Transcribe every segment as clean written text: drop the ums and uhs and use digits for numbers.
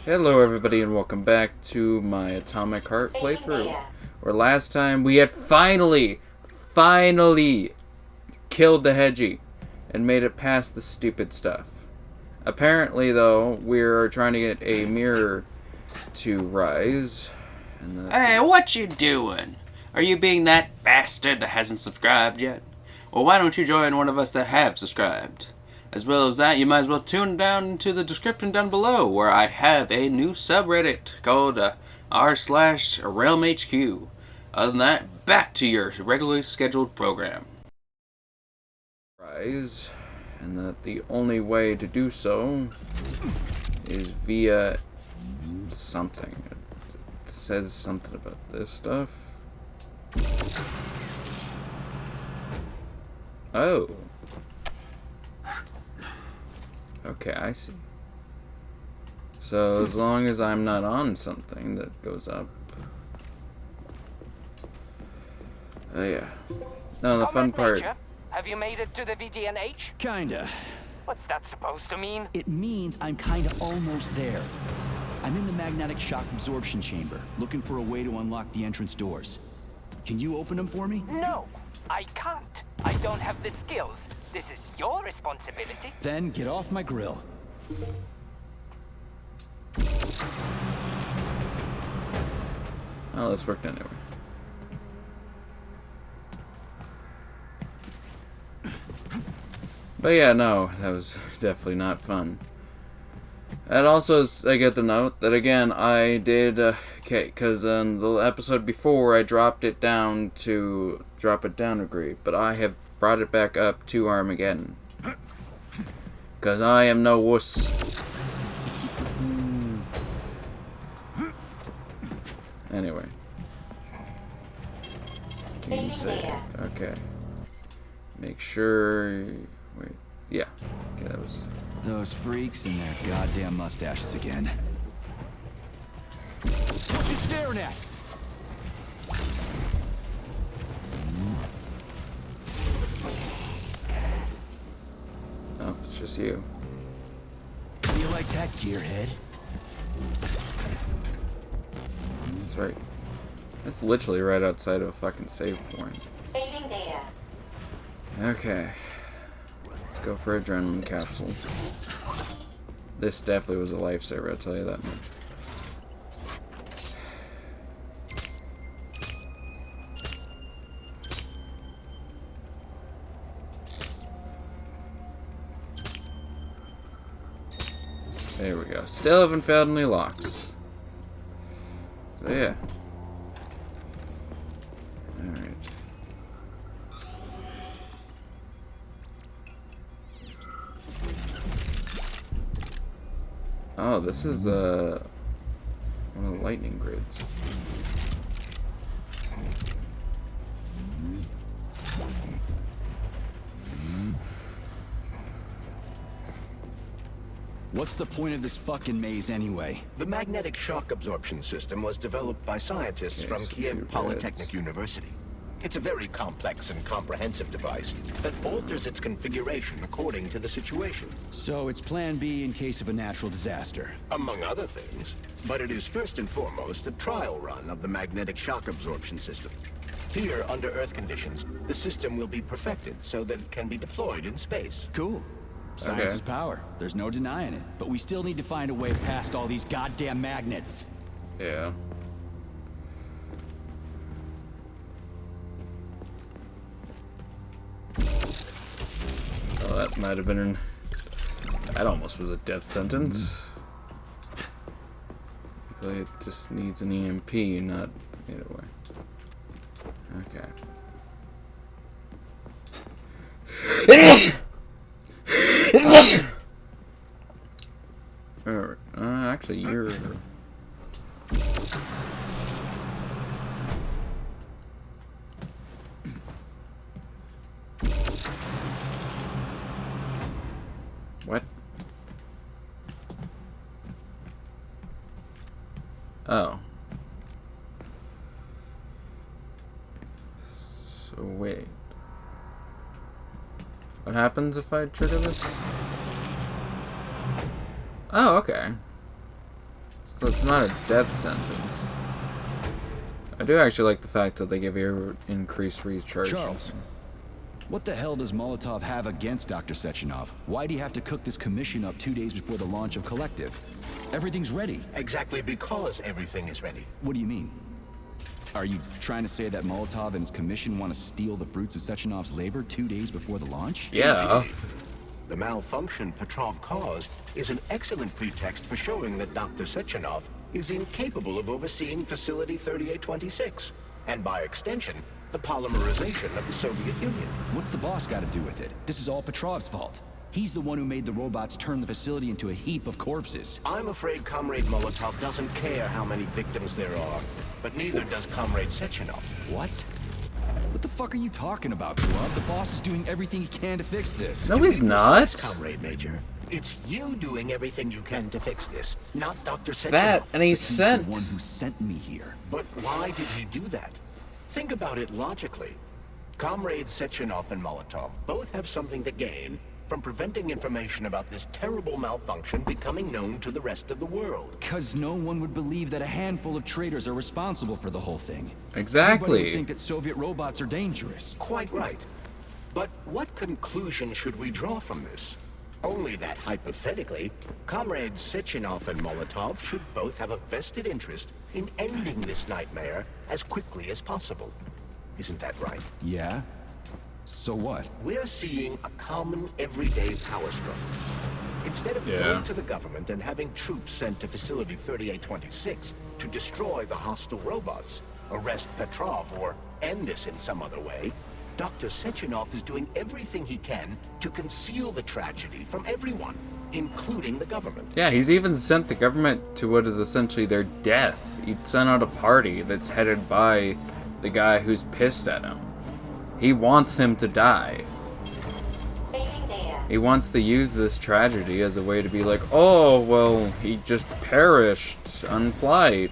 Hello everybody and welcome back to my Atomic Heart playthrough. Where last time we had finally killed the Hedgie and made it past the stupid stuff. Apparently though, we're trying to get a mirror to rise. Hey, what you doing? Are you being that bastard that hasn't subscribed yet? Well, why don't you join one of us that have subscribed? As well as that, you might as well tune down to the description down below, where I have a new subreddit called r/RealmHQ. Other than that, back to your regularly scheduled program. Rise, and that the only way to do so is via something. It says something about this stuff. Oh. Okay, I see. So as long as I'm not on something that goes up. Oh yeah. No, the fun part. Major, have you made it to the VDNH? Kinda. What's that supposed to mean? It means I'm kinda almost there. I'm in the magnetic shock absorption chamber, looking for a way to unlock the entrance doors. Can you open them for me? No, I can't. I don't have the skills. This is your responsibility. Then get off my grill. Oh, this worked anyway. But yeah, no, that was definitely not fun. And also, I get the note that again, I did, okay, because in the episode before, I dropped it down to drop it down a grade, but I have brought it back up to Armageddon. Because I am no wuss. Anyway. Game save. Okay. Make sure. Wait. Yeah. Okay, that was. Those freaks and their goddamn mustaches again. What you staring at? Oh, it's just you. You like that, gearhead? That's right. That's literally right outside of a fucking save point. Saving data. Okay. Let's go for adrenaline capsule. This definitely was a lifesaver, I'll tell you that much. There we go. Still haven't found any locks. So yeah. Alright. Oh, this is one of the lightning grids. What's the point of this fucking maze anyway? The magnetic shock absorption system was developed by scientists from Kiev Polytechnic University. It's a very complex and comprehensive device that alters its configuration according to the situation. So it's plan B in case of a natural disaster. Among other things. But it is first and foremost a trial run of the magnetic shock absorption system. Here, under Earth conditions, the system will be perfected so that it can be deployed in space. Cool. Science Okay. is power. There's no denying it. But we still need to find a way past all these goddamn magnets. Yeah. Oh, that might have been an... That almost was a death sentence. It just needs an EMP, not either way. Okay. Alright, actually, you're... What? Oh. So wait. What happens if I trigger this? Oh, okay. So it's not a death sentence. I do actually like the fact that they give you increased recharge. Charles, what the hell does Molotov have against Dr. Sechenov? Why'd he have to cook this commission up 2 days before the launch of Collective? Everything's ready. Exactly because everything is ready. What do you mean? Are you trying to say that Molotov and his commission want to steal the fruits of Sechenov's labor 2 days before the launch? Yeah. Indeed. The malfunction Petrov caused is an excellent pretext for showing that Dr. Sechenov is incapable of overseeing Facility 3826, and by extension, the polymerization of the Soviet Union. What's the boss got to do with it? This is all Petrov's fault. He's the one who made the robots turn the facility into a heap of corpses. I'm afraid Comrade Molotov doesn't care how many victims there are, but neither does Comrade Sechenov. What? What the fuck are you talking about, Glove? The boss is doing everything he can to fix this. No, he's not. Yes, Comrade Major. It's you doing everything you can to fix this, not Dr. Sechenov. That, and he's He's sent. the one who sent me here. But why did he do that? Think about it logically. Comrades Sechenov and Molotov both have something to gain from preventing information about this terrible malfunction becoming known to the rest of the world. Because no one would believe that a handful of traitors are responsible for the whole thing. Exactly. Everybody would think that Soviet robots are dangerous. Quite right. But what conclusion should we draw from this? Only that hypothetically, Comrades Sechenov and Molotov should both have a vested interest in ending this nightmare as quickly as possible. Isn't that right? Yeah? So what? We're seeing a common, everyday power struggle. Instead of going to the government and having troops sent to Facility 3826 to destroy the hostile robots, arrest Petrov, or end this in some other way, Dr. Sechenov is doing everything he can to conceal the tragedy from everyone, including the government. Yeah, he's even sent the government to what is essentially their death. He sent out a party that's headed by the guy who's pissed at him. He wants him to die. He wants to use this tragedy as a way to be like, oh, well, he just perished on flight.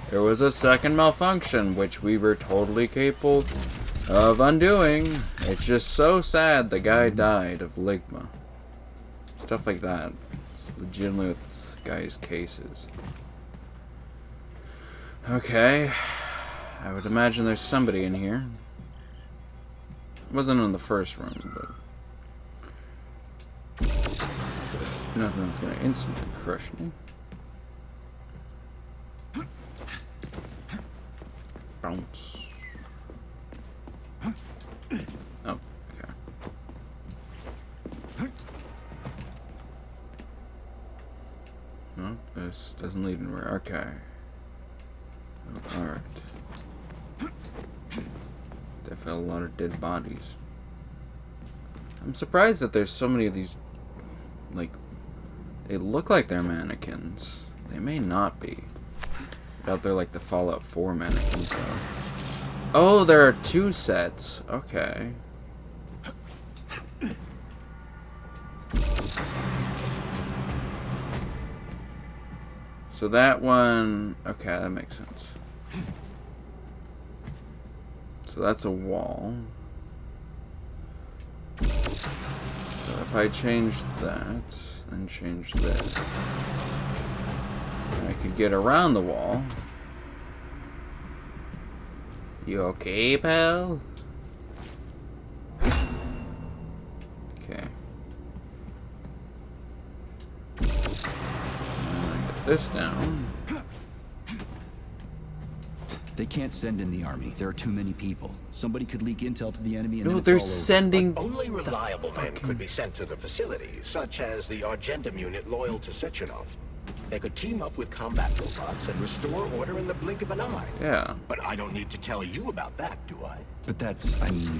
There was a second malfunction, which we were totally capable of undoing. It's just so sad the guy died of ligma. Stuff like that. It's legitimately what this guy's case is. Okay. I would imagine there's somebody in here. It wasn't in the first room, but nothing's gonna instantly crush me. Bounce. Oh, okay. No, this doesn't lead anywhere. Okay. Oh, alright. Definitely a lot of dead bodies. I'm surprised that there's so many of these, like, they look like they're mannequins. They may not be. Out there like the Fallout 4 mannequins, though. Oh, there are two sets. Okay. So that one... Okay, that makes sense. So that's a wall. So if I change that, and change this, I could get around the wall. You okay, pal? Okay. And I get this down. They can't send in the army. There are too many people. Somebody could leak intel to the enemy and No, then it's they're all over. sending... Only reliable men could be sent to the facility, such as the Argentum unit loyal to Sechenov. They could team up with combat robots and restore order in the blink of an eye. Yeah. But I don't need to tell you about that, do I? But that's, I mean,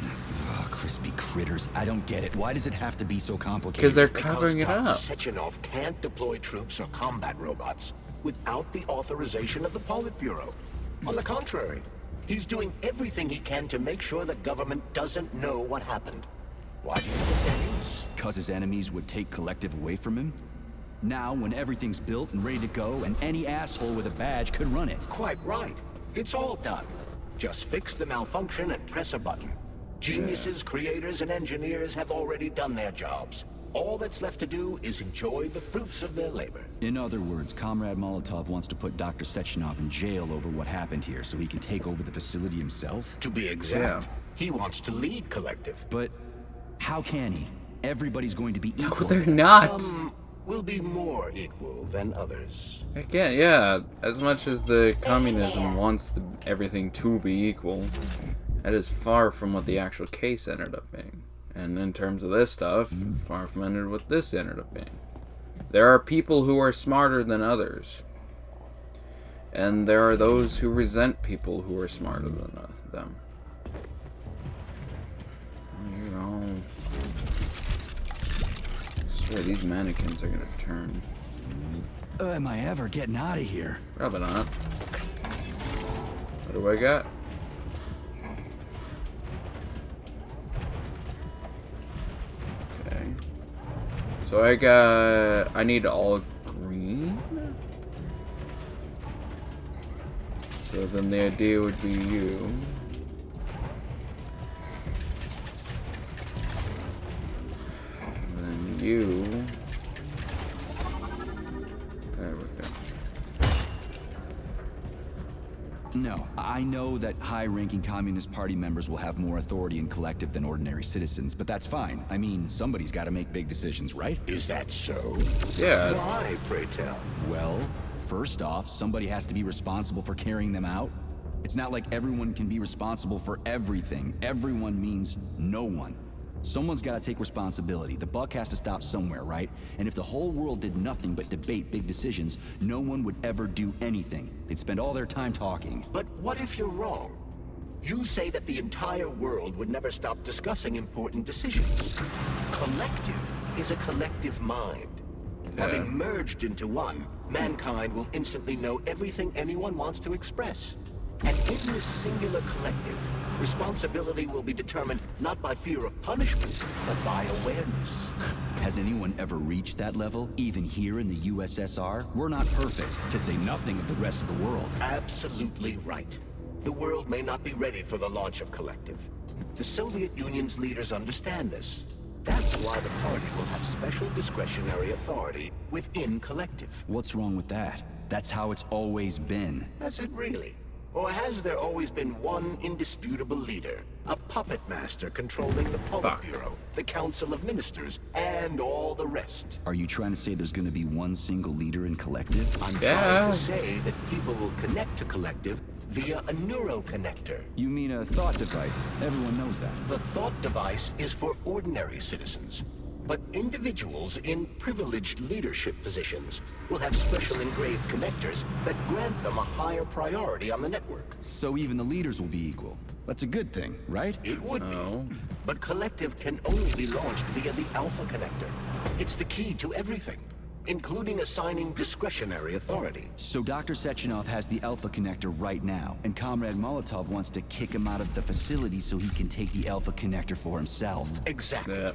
crispy critters. I don't get it. Why does it have to be so complicated? Because they're Because covering it Dr. up. Sechenov can't deploy troops or combat robots without the authorization of the Politburo. On the contrary, he's doing everything he can to make sure the government doesn't know what happened. Why do you think that is? Because his enemies would take Collective away from him? Now, when everything's built and ready to go, and any asshole with a badge could run it. Quite right. It's all done. Just fix the malfunction and press a button. Geniuses, creators, and engineers have already done their jobs. All that's left to do is enjoy the fruits of their labor. In other words, Comrade Molotov wants to put Dr. Sechenov in jail over what happened here so he can take over the facility himself? To be exact, he wants to lead Collective. But how can he? Everybody's going to be equal. They're not. Some will be more equal than others. Again, yeah, as much as the communism wants everything to be equal, that is far from what the actual case ended up being. And in terms of this stuff, far from what this ended up being. There are people who are smarter than others. And there are those who resent people who are smarter than them. You know, I swear these mannequins are gonna turn. Am I ever getting out of here? Probably not. What do I got? Okay. So I need all green? So then the idea would be you. And then you. There we go. No, I know that high-ranking Communist Party members will have more authority in Collective than ordinary citizens, but that's fine. I mean, somebody's got to make big decisions, right? Is that so? Yeah. Why, pray tell? Well, first off, somebody has to be responsible for carrying them out. It's not like everyone can be responsible for everything. Everyone means no one. Someone's got to take responsibility. The buck has to stop somewhere, right? And if the whole world did nothing but debate big decisions, no one would ever do anything. They'd spend all their time talking. But what if you're wrong? You say that the entire world would never stop discussing important decisions. Collective is a collective mind. Having merged into one, mankind will instantly know everything anyone wants to express. And in this singular collective, responsibility will be determined not by fear of punishment, but by awareness. Has anyone ever reached that level, even here in the USSR? We're not perfect, to say nothing of the rest of the world. Absolutely right. The world may not be ready for the launch of Collective. The Soviet Union's leaders understand this. That's why the party will have special discretionary authority within Collective. What's wrong with that? That's how it's always been. Has it really? Or has there always been one indisputable leader? A puppet master controlling the Politburo, the Council of Ministers, and all the rest? Are you trying to say there's gonna be one single leader in Collective? I'm trying to say that people will connect to Collective via a neuroconnector. You mean a thought device? Everyone knows that. The thought device is for ordinary citizens. But individuals in privileged leadership positions will have special engraved connectors that grant them a higher priority on the network. So even the leaders will be equal. That's a good thing, right? It would be. But Collective can only be launched via the Alpha Connector. It's the key to everything, including assigning discretionary authority. So Dr. Sechenov has the Alpha Connector right now, and Comrade Molotov wants to kick him out of the facility so he can take the Alpha Connector for himself. Exactly. Yeah.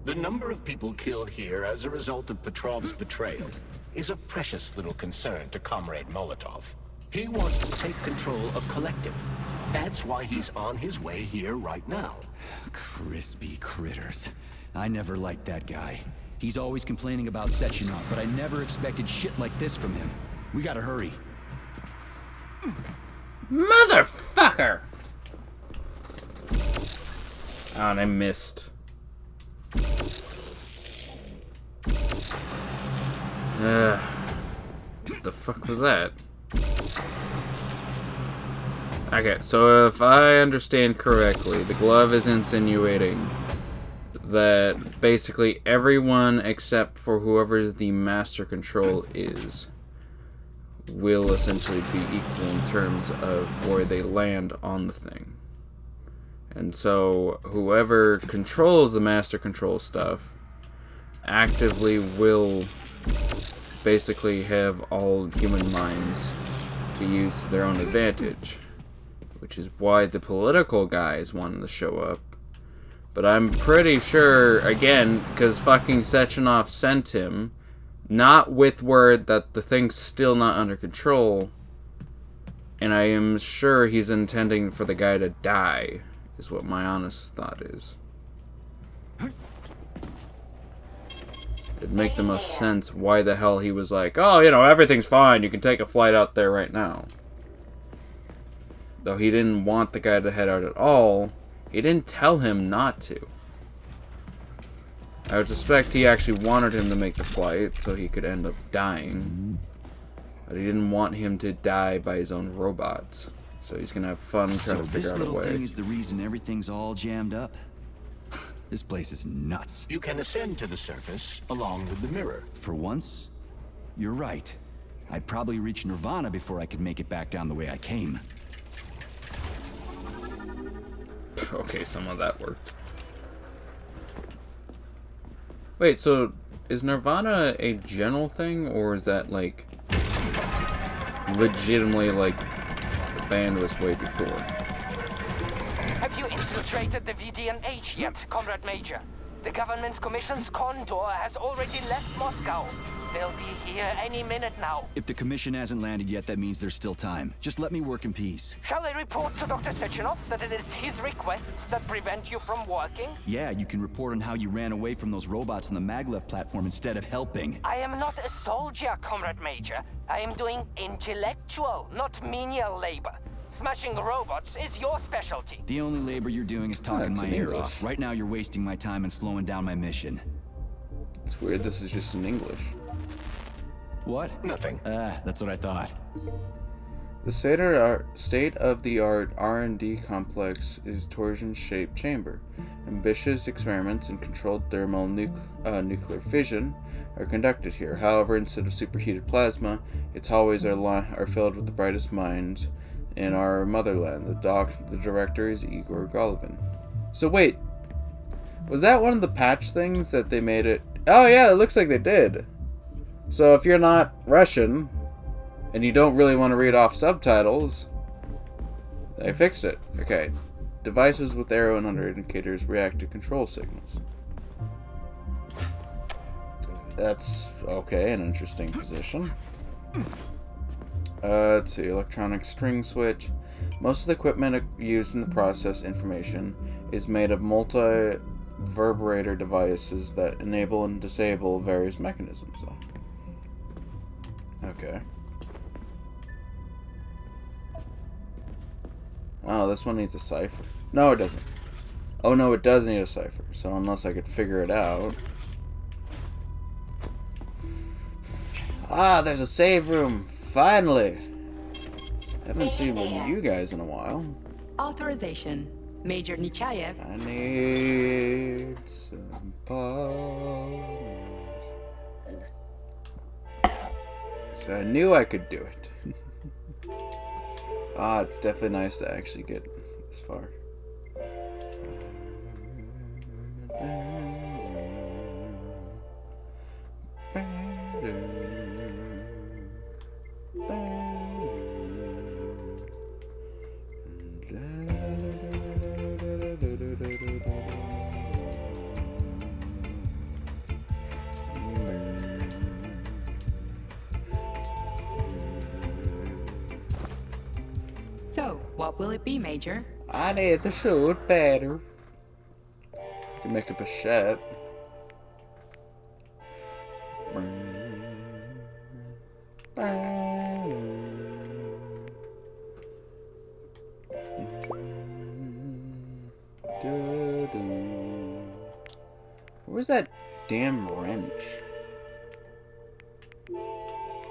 The number of people killed here as a result of Petrov's betrayal is a precious little concern to Comrade Molotov. He wants to take control of Collective. That's why he's on his way here right now. Crispy critters. I never liked that guy. He's always complaining about Sechenov, but I never expected shit like this from him. We gotta hurry. Motherfucker! Oh, and I missed. What the fuck was that? Okay, so if I understand correctly, the glove is insinuating that basically everyone except for whoever the master control is will essentially be equal in terms of where they land on the thing. And so whoever controls the master control stuff actively will basically have all human minds to use to their own advantage, which is why the political guys wanted to show up. But I'm pretty sure, again, because fucking Sechenov sent him, not with word that the thing's still not under control, and I am sure he's intending for the guy to die, is what my honest thought is. it'd make the most sense why the hell he was like, oh, you know, everything's fine. You can take a flight out there right now. Though he didn't want the guy to head out at all, he didn't tell him not to. I would suspect he actually wanted him to make the flight so he could end up dying. But he didn't want him to die by his own robots. So he's gonna have fun trying to figure out a this little way. thing is the reason everything's all jammed up. This place is nuts. You can ascend to the surface along with the mirror. For once, you're right. I'd probably reach Nirvana before I could make it back down the way I came. Okay, some of that worked. Wait, so is Nirvana a general thing, or is that like legitimately like the band was way before? Have you infiltrated the VDNH yet, Comrade Major? The government's commission's Condor has already left Moscow. They'll be here any minute now. If the commission hasn't landed yet, that means there's still time. Just let me work in peace. Shall I report to Dr. Sechenov that it is his requests that prevent you from working? Yeah, you can report on how you ran away from those robots on the Maglev platform instead of helping. I am not a soldier, Comrade Major. I am doing intellectual, not menial labor. Smashing robots is your specialty. The only labor you're doing is talking That's my in ear English. off. Right now you're wasting my time and slowing down my mission. It's weird, this is just in English. What? Nothing. That's what I thought. The state-of-the-art R&D complex is torsion-shaped chamber. Ambitious experiments in controlled thermal nuclear fission are conducted here. However, instead of superheated plasma, its hallways are filled with the brightest minds in our motherland. The director is Igor Golovin. So wait, was that one of the patch things that they made it? Oh yeah, it looks like they did. So if you're not Russian, and you don't really want to read off subtitles, they fixed it. Okay. Devices with arrow and under indicators react to control signals. That's okay, an interesting position. Let's see, electronic string switch. Most of the equipment used in the process information is made of multi-vibrator devices that enable and disable various mechanisms. Okay. Oh, this one needs a cipher. No, it doesn't. Oh no, it does need a cipher. So unless I could figure it out. Ah, there's a save room. Finally. Haven't seen one of you guys in a while. Authorization. Major Nechayev. I need some partners. So I knew I could do it. Ah, it's definitely nice to actually get this far. So, what will it be, Major? I need to shoot better. You can make a Bichette. Where's that damn wrench?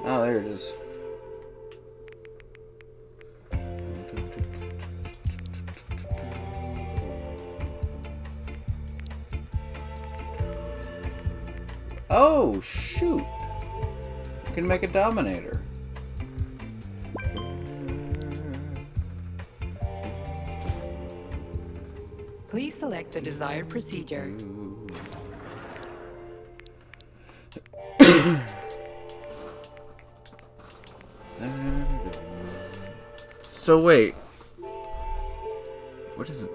Oh, there it is. Oh, shoot. You can make a Dominator. Please select the desired procedure. So wait. What is it?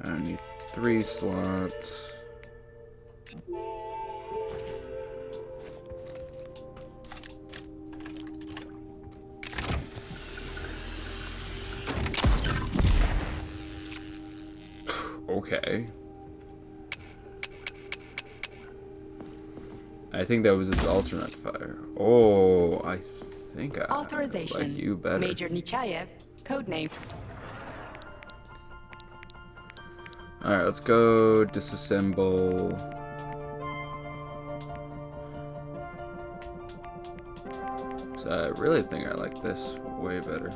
I need 3 slots. Okay. I think that was its alternate fire. Oh, I think I Authorization. like you better. Major Nechayev, codename. Alright, let's go disassemble. So I really think I like this way better.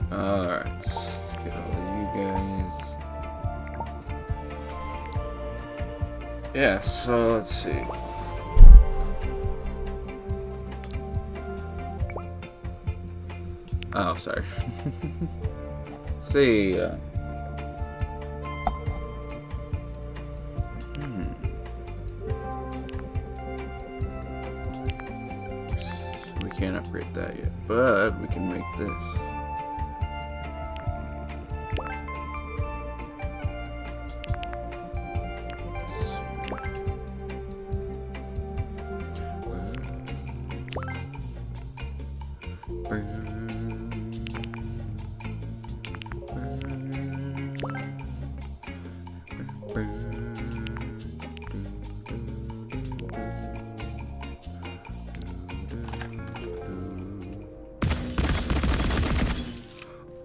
Alright, let's get all of you guys. Yeah, so let's see. Oh, sorry. See. We can't upgrade that yet, but we can make this.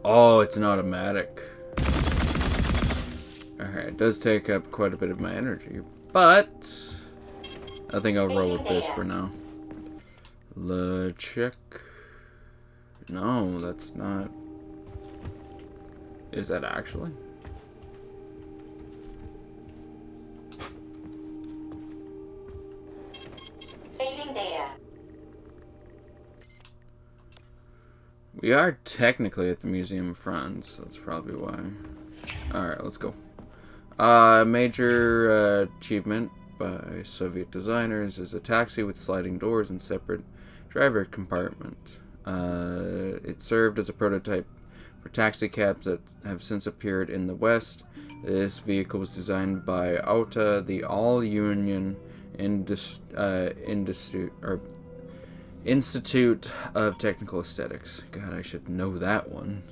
Oh, it's an automatic. Alright, it does take up quite a bit of my energy, but I think I'll roll with this for now. Check. No, that's not. Is that actually? Saving data. We are technically at the Museum of France. That's probably why. Alright, let's go. Major achievement by Soviet designers is a taxi with sliding doors and separate driver compartment. It served as a prototype for taxi cabs that have since appeared in the West. This vehicle was designed by AUTA, the All-Union Institute of Technical Aesthetics. God, I should know that one.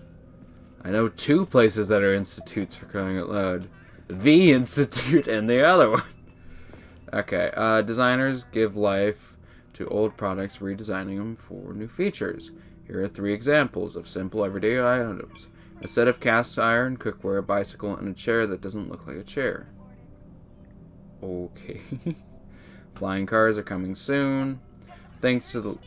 I know two places that are institutes, for crying out loud. The Institute and the other one. Okay, designers give life to old products, redesigning them for new features. Here are 3 examples of simple everyday items. A set of cast iron cookware, a bicycle, and a chair that doesn't look like a chair. Okay. Flying cars are coming soon. Thanks to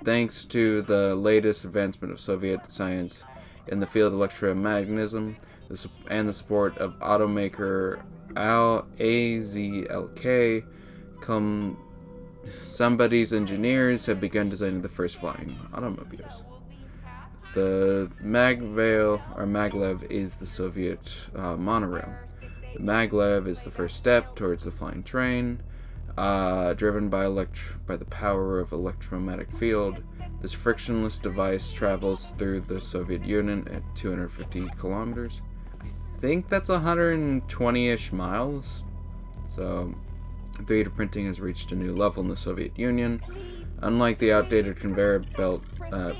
the latest advancement of Soviet science in the field of electromagnetism and the support of automaker AZLK, somebody's engineers have begun designing the first flying automobiles. The maglev is the Soviet monorail. The maglev is the first step towards the flying train. Driven by the power of electromagnetic field, this frictionless device travels through the Soviet Union at 250 kilometers. I think that's 120-ish miles. So, 3D printing has reached a new level in the Soviet Union. Unlike the outdated conveyor belt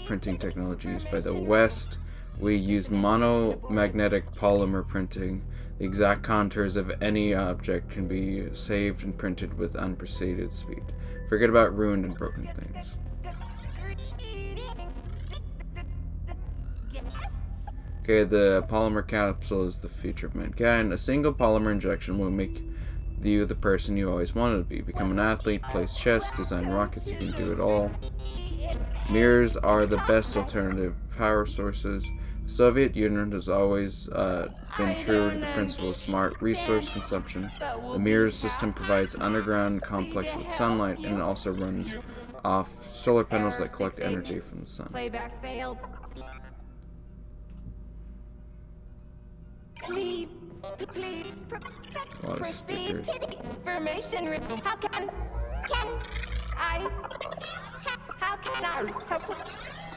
printing technology used by the West, we use monomagnetic polymer printing. The exact contours of any object can be saved and printed with unprecedented speed. Forget about ruined and broken things. Okay, the polymer capsule is the future of mankind. A single polymer injection will make you the person you always wanted to be. Become an athlete, play chess, design rockets, you can do it all. Mirrors are the best alternative power sources. The Soviet Union has always been true to the principle of smart resource consumption. The mirror system provides underground complex with sunlight, and it also runs off solar panels that collect energy from the sun. Playback failed. Leave. Please A lot of proceed stickers. to the information room. How can I help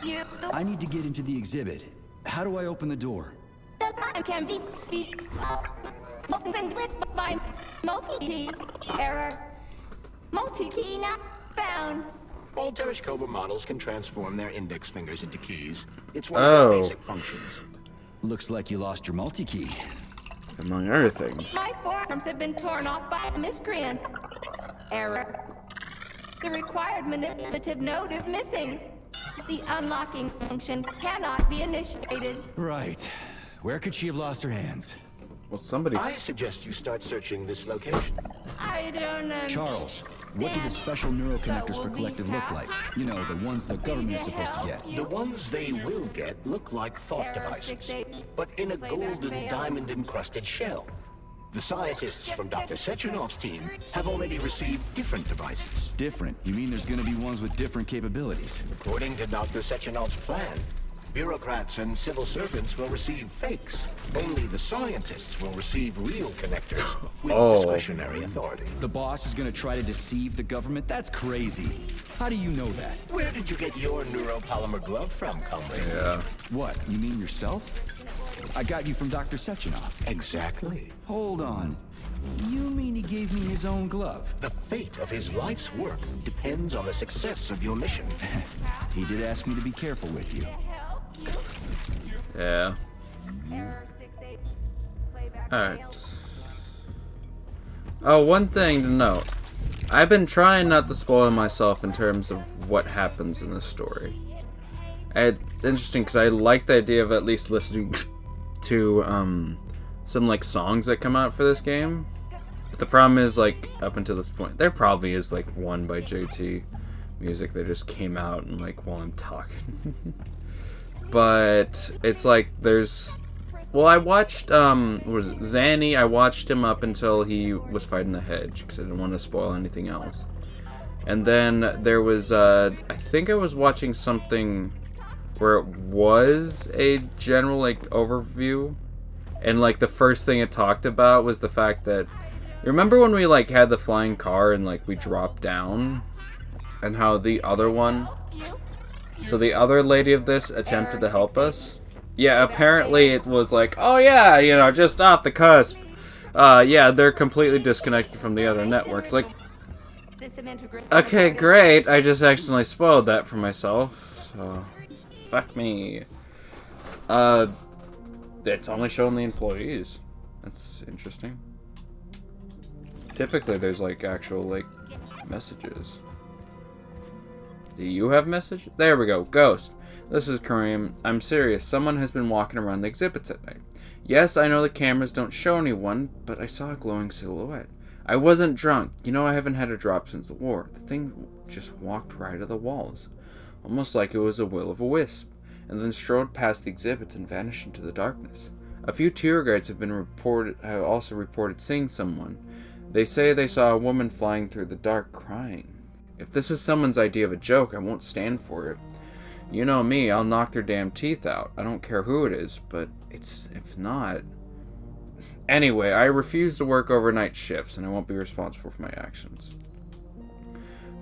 you? I need to get into the exhibit. How do I open the door? The line can be opened with by multi-key. Error. Multi-key not found. All Tereshkova models can transform their index fingers into keys. It's one of their basic functions. Looks like you lost your multi-key. Among other things. My forearms have been torn off by miscreants. Error. The required manipulative node is missing. The unlocking function cannot be initiated. Right. Where could she have lost her hands? Well, somebody's... I suggest you start searching this location. I don't know. Charles, what do the special neuroconnectors for Collective look like? You know, the ones the government is supposed to get. The ones they will get look like thought devices, but in a golden diamond-encrusted shell. The scientists from Dr. Sechenov's team have already received different devices. Different? You mean there's gonna be ones with different capabilities? According to Dr. Sechenov's plan, bureaucrats and civil servants will receive fakes. Only the scientists will receive real connectors with discretionary authority. The boss is gonna try to deceive the government? That's crazy. How do you know that? Where did you get your neuropolymer glove from, comrade? Yeah. What, you mean yourself? I got you from Dr. Sechenov. Exactly. Hold on. You mean he gave me his own glove? The fate of his life's work depends on the success of your mission. He did ask me to be careful with you. Yeah. Error 68. Playback Alright. failed. Oh, one thing to note. I've been trying not to spoil myself in terms of what happens in this story. It's interesting because I like the idea of at least listening to some like songs that come out for this game. But the problem is, like, up until this point, there probably is like one by JT music that just came out and like while I'm talking. But it's like there's, well, I watched what was it, Zanny. I watched him up until he was fighting the hedge because I didn't want to spoil anything else. And then there was I think I was watching something where it was a general like overview, and like the first thing it talked about was the fact that, remember when we like had the flying car and like we dropped down, and how the other one, so the other lady of this attempted to help us. Yeah, apparently it was like, oh yeah, you know, just off the cusp. Yeah, they're completely disconnected from the other networks. Like, okay, great. I just accidentally spoiled that for myself. So, fuck me. It's only showing the employees. That's interesting. Typically, there's like actual like messages. Do you have messages? There we go. Ghost. This is Kareem. I'm serious. Someone has been walking around the exhibits at night. Yes, I know the cameras don't show anyone, but I saw a glowing silhouette. I wasn't drunk. You know, I haven't had a drop since the war. The thing just walked right of the walls, almost like it was a will of a wisp, and then strode past the exhibits and vanished into the darkness. A few tour guides have also reported seeing someone. They say they saw a woman flying through the dark crying. If this is someone's idea of a joke, I won't stand for it. You know me, I'll knock their damn teeth out. I don't care who it is, but if not... Anyway, I refuse to work overnight shifts, and I won't be responsible for my actions.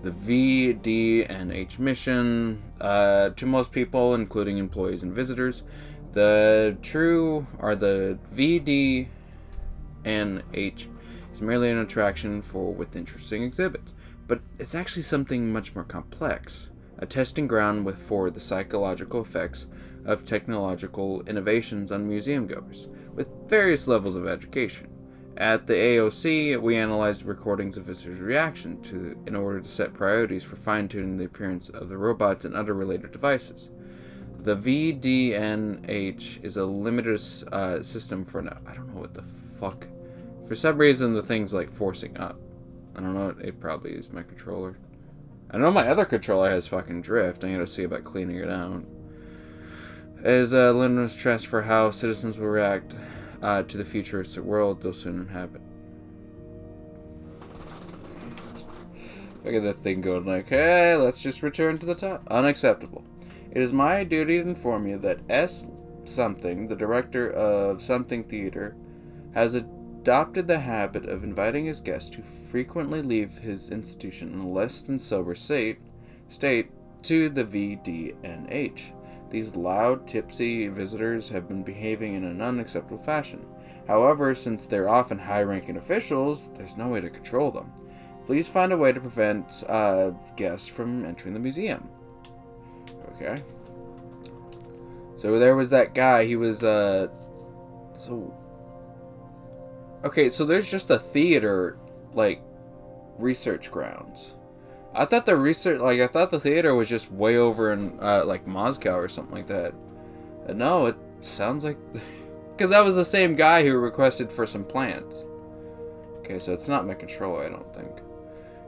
The VDNH mission, to most people, including employees and visitors, the VDNH is merely an attraction with interesting exhibits. But it's actually something much more complex. A testing ground for the psychological effects of technological innovations on museum goers, with various levels of education. At the AOC, we analyzed recordings of visitors' reaction in order to set priorities for fine-tuning the appearance of the robots and other related devices. The VDNH is a limited system for now. I don't know what the fuck. For some reason, the thing's like forcing up. I don't know, it probably is my controller. I know my other controller has fucking drift. I gotta see about cleaning it out. As Linda's stressed for how citizens will react to the futuristic world they'll soon inhabit. Look at that thing going like, hey, let's just return to the top. Unacceptable. It is my duty to inform you that S. Something, the director of Something Theater, has adopted the habit of inviting his guests to frequently leave his institution in a less than sober state to the VDNH. These loud, tipsy visitors have been behaving in an unacceptable fashion. However, since they're often high-ranking officials, there's no way to control them. Please find a way to prevent guests from entering the museum. Okay. So there was that guy. He was okay, so there's just a theater, like, research grounds. I thought the theater was just way over in, like, Moscow or something like that. No, it sounds like... Because that was the same guy who requested for some plants. Okay, so it's not McControl, I don't think.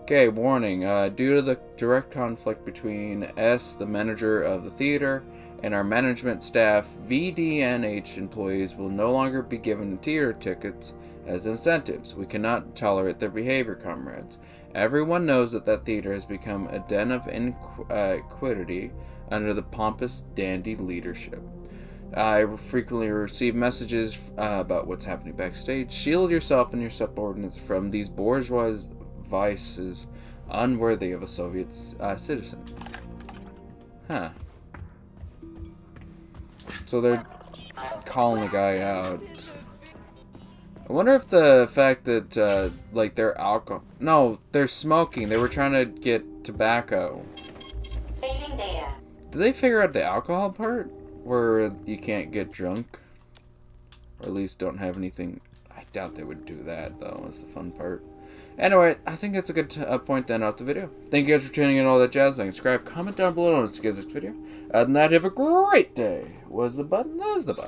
Okay, warning. Due to the direct conflict between S, the manager of the theater, and our management staff, VDNH employees will no longer be given theater tickets as incentives. We cannot tolerate their behavior, comrades. Everyone knows that theater has become a den of iniquity under the pompous dandy leadership. I frequently receive messages about what's happening backstage. Shield yourself and your subordinates from these bourgeois vices unworthy of a Soviet citizen. Huh. So they're calling the guy out. I wonder if the fact that, like, they're alcohol... No, they're smoking. They were trying to get tobacco. Saving data. Did they figure out the alcohol part? Where you can't get drunk? Or at least don't have anything... I doubt they would do that, though. That's the fun part. Anyway, I think that's a good point to end off the video. Thank you guys for tuning in, all that jazz. Like, subscribe, comment down below, and see you guys next video. Other than that, have a great day. Was the button? That was the button.